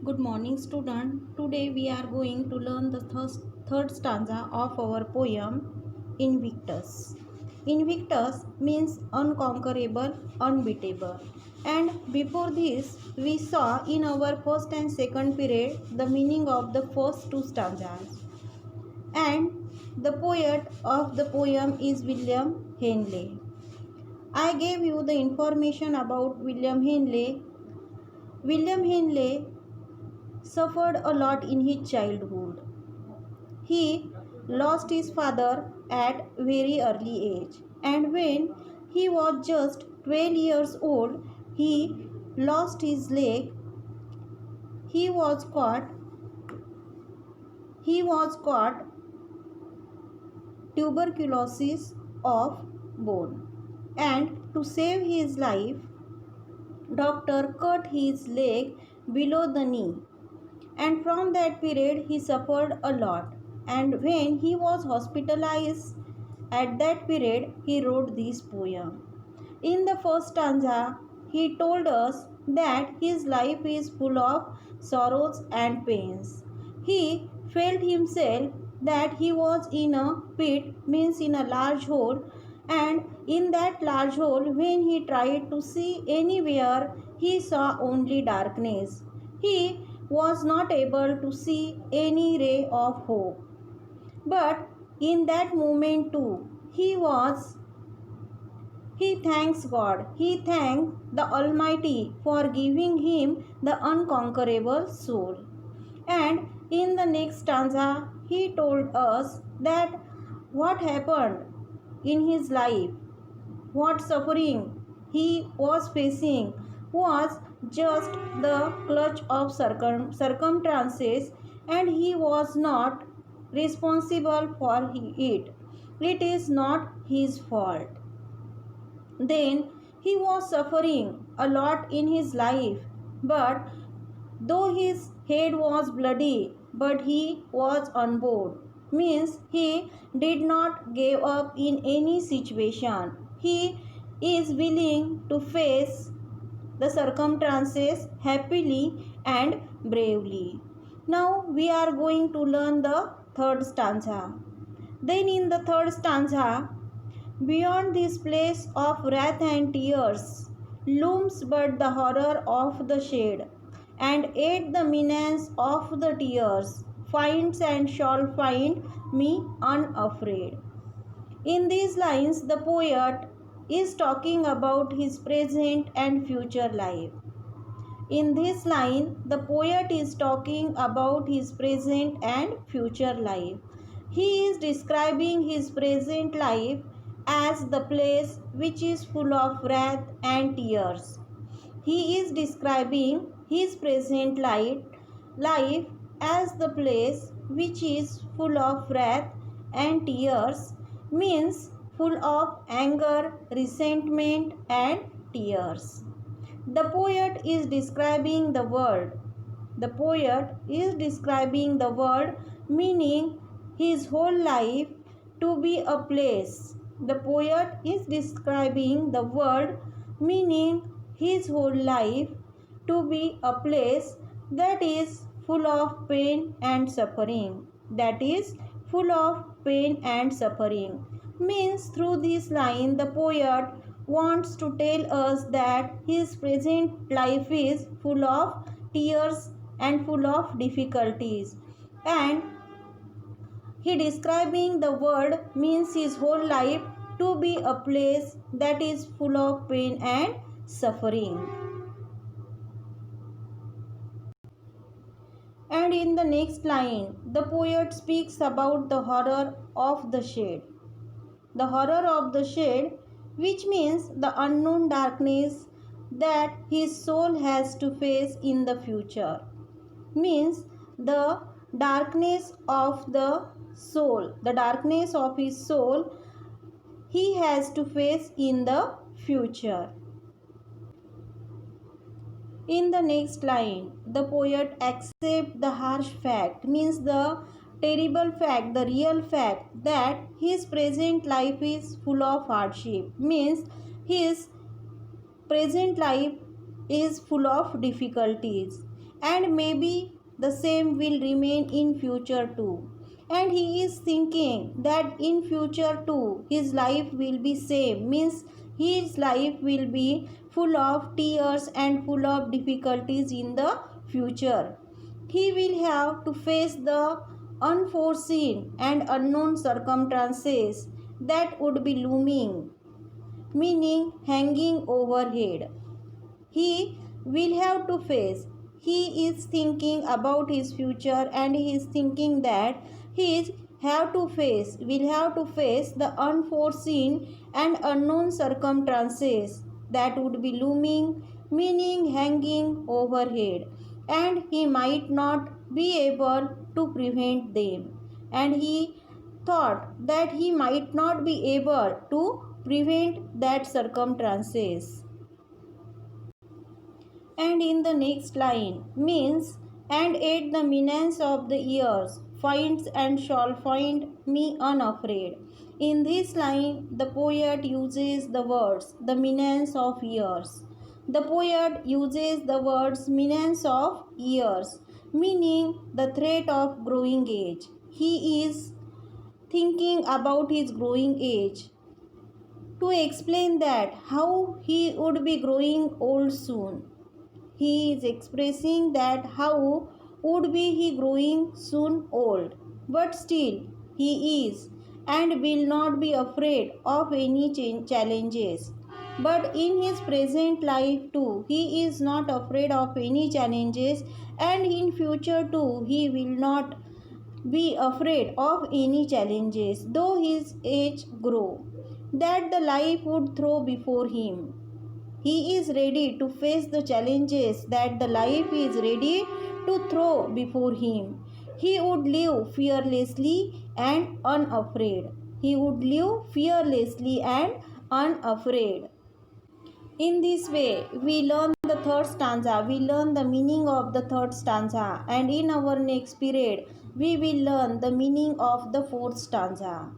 Good morning, student. Today we are going to learn the third stanza of our poem Invictus. Invictus means unconquerable, unbeatable. And before this, we saw in our first and second period the meaning of the first two stanzas. And the poet of the poem is William Henley. I gave you the information about William Henley. William Henley suffered a lot in his childhood. He lost his father at very early age, and when he was just 12 years old, he lost his leg. He was caught he was caught tuberculosis of bone, and to save his life, doctor cut his leg below the knee, and from that period he suffered a lot. And when he was hospitalized at that period, he wrote this poem. In the first stanza, he told us that his life is full of sorrows and pains. He felt himself that he was in a pit, means in a large hole, and in that large hole, when he tried to see anywhere, he saw only darkness. He was not able to see any ray of hope. But in that moment too, he thanks God. He thanked the Almighty for giving him the unconquerable soul. And in the next stanza, he told us that what happened in his life, what suffering he was facing was just the clutch of circumstances, and he was not responsible for it. It is not his fault. Then he was suffering a lot in his life, but though his head was bloody, but he was on board. Means he did not give up in any situation. He is willing to face the circumstances happily and bravely. Now we are going to learn the third stanza. Then in the third stanza, beyond this place of wrath and tears looms but the horror of the shade, and yet the menace of the tears finds and shall find me unafraid. In these lines, the poet is talking about his present and future life. In this line, the poet is talking about his present and future life. He is describing his present life as the place which is full of wrath and tears. He is describing his present life as the place which is full of wrath and tears, means full of anger, resentment and tears. The poet is describing the world. The poet is describing the world, meaning his whole life to be a place. The poet is describing the world, meaning his whole life to be a place that is full of pain and suffering. That is full of pain and suffering. Means through this line, the poet wants to tell us that his present life is full of tears and full of difficulties, and he describing the world means his whole life to be a place that is full of pain and suffering. And in the next line, the poet speaks about the horror of the shade. The horror of the shade, which means the unknown darkness that his soul has to face in the future, means the darkness of the soul, the darkness of his soul he has to face in the future. In the next line, the poet accepts the harsh fact, means the terrible fact, the real fact that his present life is full of hardship, means his present life is full of difficulties. and maybe the same will remain in future too. And he is thinking that in future too his life will be same, means his life will be full of tears and full of difficulties in the future. He will have to face the unforeseen and unknown circumstances that would be looming, meaning hanging overhead. He will have to face. He is thinking about his future and he is thinking that he will have to face the unforeseen and unknown circumstances that would be looming, meaning hanging overhead, and he might not be able to prevent them. And he thought that he might not be able to prevent that circumstances. And in the next line means, and at the menace of the years finds and shall find me unafraid. In this line the poet uses the words the menace of years. The poet uses the words menace of years, meaning the threat of growing age. He is thinking about his growing age to explain that how he would be growing old soon. He is expressing that how would be he growing soon old, but still he is and will not be afraid of any challenges. But in his present life too, he is not afraid of any challenges, and in future too, he will not be afraid of any challenges, though his age grow, that the life would throw before him. He is ready to face the challenges that the life is ready to throw before him. He would live fearlessly and unafraid. He would live fearlessly and unafraid. In this way, we learn the third stanza, we learn the meaning of the third stanza, and in our next period, we will learn the meaning of the fourth stanza.